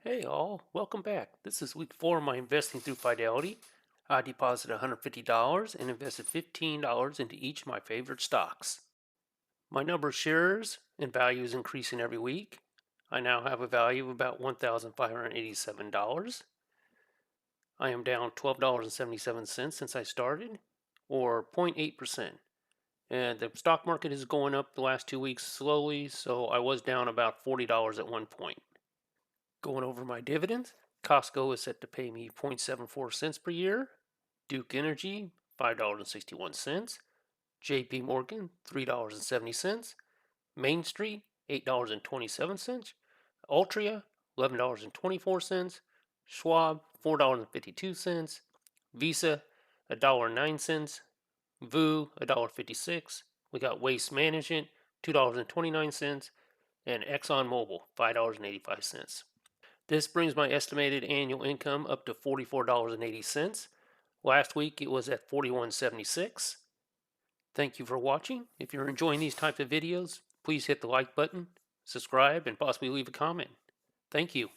Hey all, welcome back. This is week 4 of my investing through Fidelity. I deposited $150 and invested $15 into each of my favorite stocks. My number of shares and value is increasing every week. I now have a value of about $1,587. I am down $12.77 since I started, or 0.8%. And the stock market is going up the last 2 weeks slowly, so I was down about $40 at one point. Going over my dividends, Costco is set to pay me 0.74 cents per year, Duke Energy $5.61, JP Morgan $3.70, Main Street $8.27, Altria $11.24, Schwab $4.52, Visa $1.09, VU $1.56. We got Waste Management $2.29, and ExxonMobil $5.85. This brings my estimated annual income up to $44.80. Last week it was at $41.76. Thank you for watching. If you're enjoying these types of videos, please hit the like button, subscribe, and possibly leave a comment. Thank you.